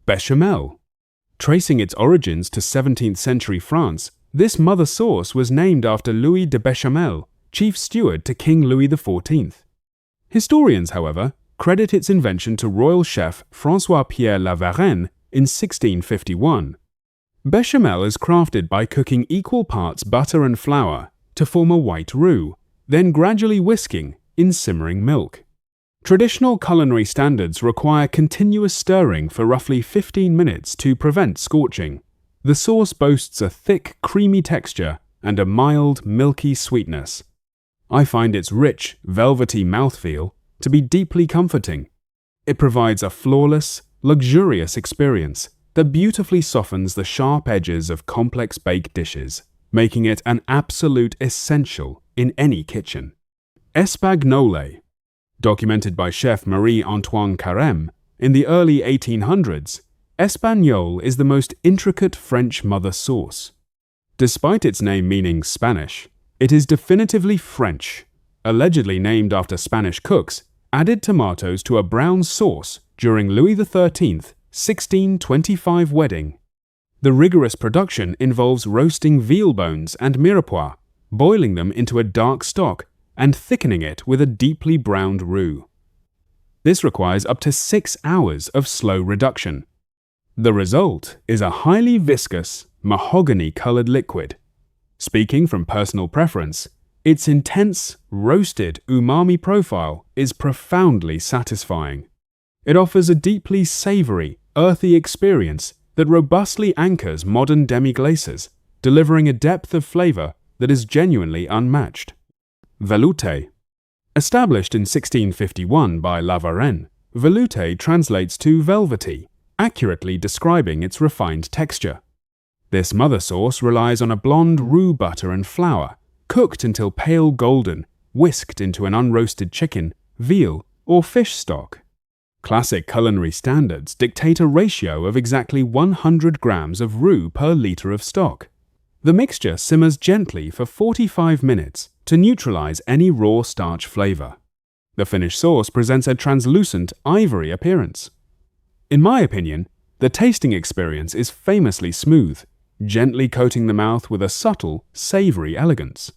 Béchamel. Tracing its origins to 17th century France, this mother sauce was named after Louis de Béchamel, chief steward to King Louis XIV. Historians, however, credit its invention to royal chef François-Pierre La Varenne in 1651. Béchamel is crafted by cooking equal parts butter and flour to form a white roux, then gradually whisking in simmering milk. Traditional culinary standards require continuous stirring for roughly 15 minutes to prevent scorching. The sauce boasts a thick, creamy texture and a mild, milky sweetness. I find its rich, velvety mouthfeel to be deeply comforting. It provides a flawless, luxurious experience that beautifully softens the sharp edges of complex baked dishes, making it an absolute essential in any kitchen. Espagnole. Documented by chef Marie-Antoine Carême in the early 1800s, Espagnole is the most intricate French mother sauce. Despite its name meaning Spanish, it is definitively French. Allegedly named after Spanish cooks, added tomatoes to a brown sauce during Louis XIII's 1625 wedding. The rigorous production involves roasting veal bones and mirepoix, boiling them into a dark stock, and thickening it with a deeply browned roux. This requires up to 6 hours of slow reduction. The result is a highly viscous, mahogany-colored liquid. Speaking from personal preference, its intense, roasted umami profile is profoundly satisfying. It offers a deeply savory, earthy experience that robustly anchors modern demi-glaces, delivering a depth of flavor that is genuinely unmatched. Velouté. Established in 1651 by La Varenne, velouté translates to velvety, accurately describing its refined texture. This mother sauce relies on a blonde roux butter and flour, cooked until pale golden, whisked into an unroasted chicken, veal, or fish stock. Classic culinary standards dictate a ratio of exactly 100 grams of roux per liter of stock. The mixture simmers gently for 45 minutes to neutralize any raw starch flavor. The finished sauce presents a translucent, ivory appearance. In my opinion, the tasting experience is famously smooth, gently coating the mouth with a subtle, savory elegance.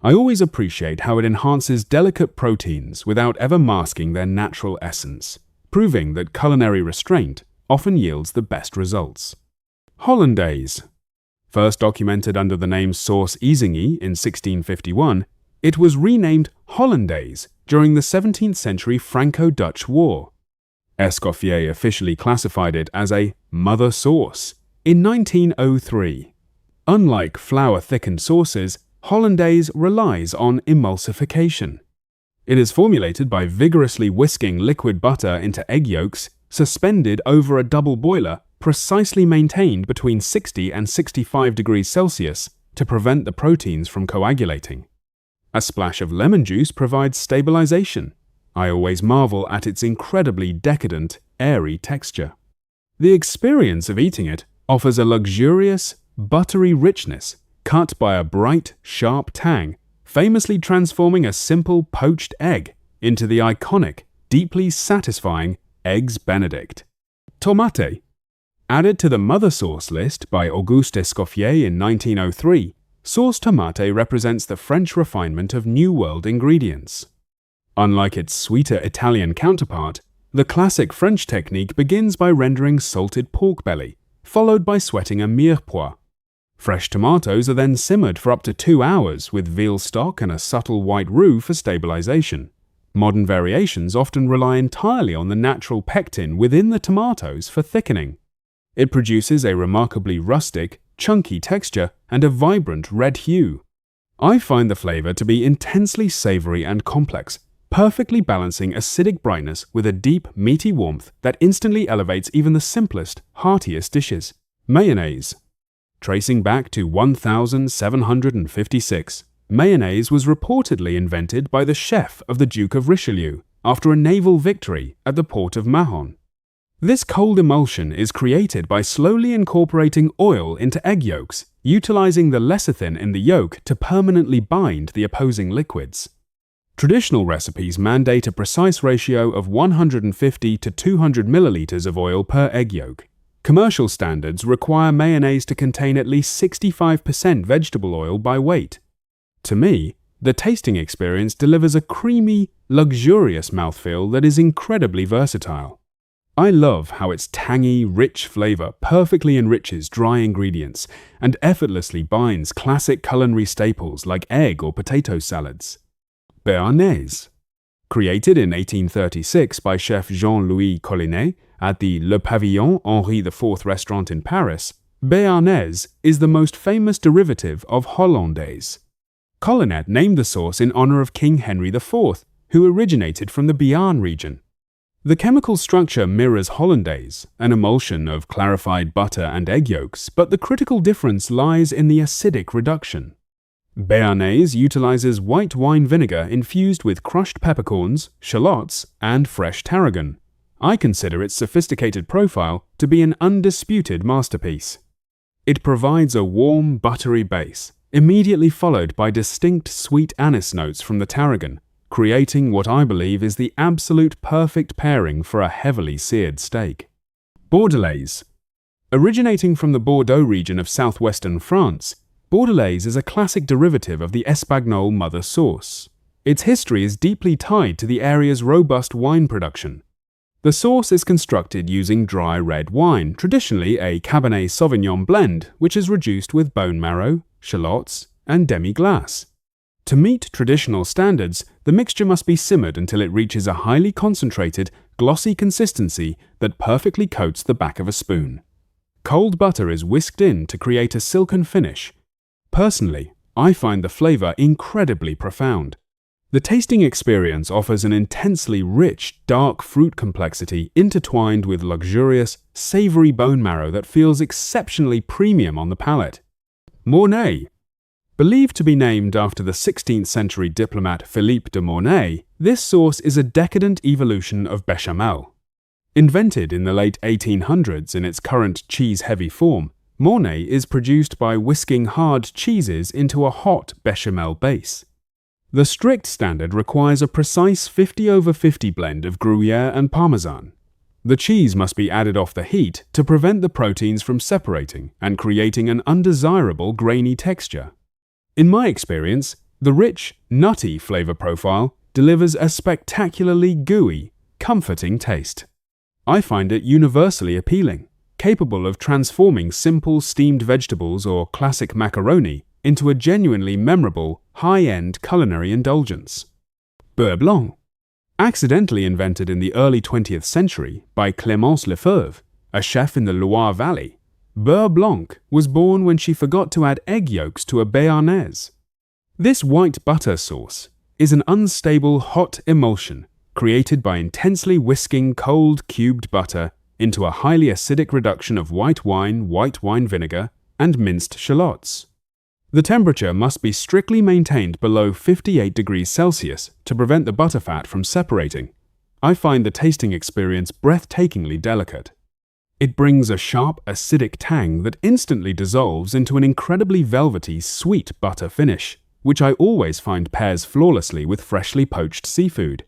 I always appreciate how it enhances delicate proteins without ever masking their natural essence, proving that culinary restraint often yields the best results. Hollandaise. First documented under the name Sauce Isigny in 1651, it was renamed Hollandaise during the 17th century Franco-Dutch War. Escoffier officially classified it as a mother sauce in 1903. Unlike flour-thickened sauces, Hollandaise relies on emulsification. It is formulated by vigorously whisking liquid butter into egg yolks, suspended over a double boiler precisely maintained between 60 and 65 degrees Celsius to prevent the proteins from coagulating. A splash of lemon juice provides stabilization. I always marvel at its incredibly decadent, airy texture. The experience of eating it offers a luxurious, buttery richness cut by a bright, sharp tang, famously transforming a simple poached egg into the iconic, deeply satisfying Eggs Benedict. Tomate. Added to the mother sauce list by Auguste Escoffier in 1903, sauce tomate represents the French refinement of New World ingredients. Unlike its sweeter Italian counterpart, the classic French technique begins by rendering salted pork belly, followed by sweating a mirepoix. Fresh tomatoes are then simmered for up to 2 hours with veal stock and a subtle white roux for stabilization. Modern variations often rely entirely on the natural pectin within the tomatoes for thickening. It produces a remarkably rustic, chunky texture and a vibrant red hue. I find the flavor to be intensely savory and complex, perfectly balancing acidic brightness with a deep, meaty warmth that instantly elevates even the simplest, heartiest dishes. Mayonnaise. Tracing back to 1756, mayonnaise was reportedly invented by the chef of the Duke of Richelieu after a naval victory at the port of Mahon. This cold emulsion is created by slowly incorporating oil into egg yolks, utilizing the lecithin in the yolk to permanently bind the opposing liquids. Traditional recipes mandate a precise ratio of 150 to 200 milliliters of oil per egg yolk. Commercial standards require mayonnaise to contain at least 65% vegetable oil by weight. To me, the tasting experience delivers a creamy, luxurious mouthfeel that is incredibly versatile. I love how its tangy, rich flavor perfectly enriches dry ingredients and effortlessly binds classic culinary staples like egg or potato salads. Béarnaise. Created in 1836 by chef Jean-Louis Collinet at the Le Pavillon Henri IV restaurant in Paris, Béarnaise is the most famous derivative of Hollandaise. Collinet named the sauce in honor of King Henry IV, who originated from the Béarn region. The chemical structure mirrors Hollandaise, an emulsion of clarified butter and egg yolks, but the critical difference lies in the acidic reduction. Béarnaise utilizes white wine vinegar infused with crushed peppercorns, shallots, and fresh tarragon. I consider its sophisticated profile to be an undisputed masterpiece. It provides a warm, buttery base, immediately followed by distinct sweet anise notes from the tarragon, creating what I believe is the absolute perfect pairing for a heavily seared steak. Bordelaise. Originating from the Bordeaux region of southwestern France, Bordelaise is a classic derivative of the Espagnole mother sauce. Its history is deeply tied to the area's robust wine production. The sauce is constructed using dry red wine, traditionally a Cabernet Sauvignon blend, which is reduced with bone marrow, shallots, and demi-glace. To meet traditional standards, the mixture must be simmered until it reaches a highly concentrated, glossy consistency that perfectly coats the back of a spoon. Cold butter is whisked in to create a silken finish. Personally, I find the flavor incredibly profound. The tasting experience offers an intensely rich, dark fruit complexity intertwined with luxurious, savory bone marrow that feels exceptionally premium on the palate. Mornay. Believed to be named after the 16th century diplomat Philippe de Mornay, this sauce is a decadent evolution of Béchamel. Invented in the late 1800s in its current cheese-heavy form, Mornay is produced by whisking hard cheeses into a hot Béchamel base. The strict standard requires a precise 50/50 blend of Gruyere and Parmesan. The cheese must be added off the heat to prevent the proteins from separating and creating an undesirable grainy texture. In my experience, the rich, nutty flavor profile delivers a spectacularly gooey, comforting taste. I find it universally appealing, capable of transforming simple steamed vegetables or classic macaroni into a genuinely memorable, high-end culinary indulgence. Beurre Blanc. Accidentally invented in the early 20th century by Clémence Lefebvre, a chef in the Loire Valley, Beurre Blanc was born when she forgot to add egg yolks to a Béarnaise. This white butter sauce is an unstable hot emulsion created by intensely whisking cold cubed butter into a highly acidic reduction of white wine vinegar, and minced shallots. The temperature must be strictly maintained below 58 degrees Celsius to prevent the butterfat from separating. I find the tasting experience breathtakingly delicate. It brings a sharp, acidic tang that instantly dissolves into an incredibly velvety, sweet butter finish, which I always find pairs flawlessly with freshly poached seafood.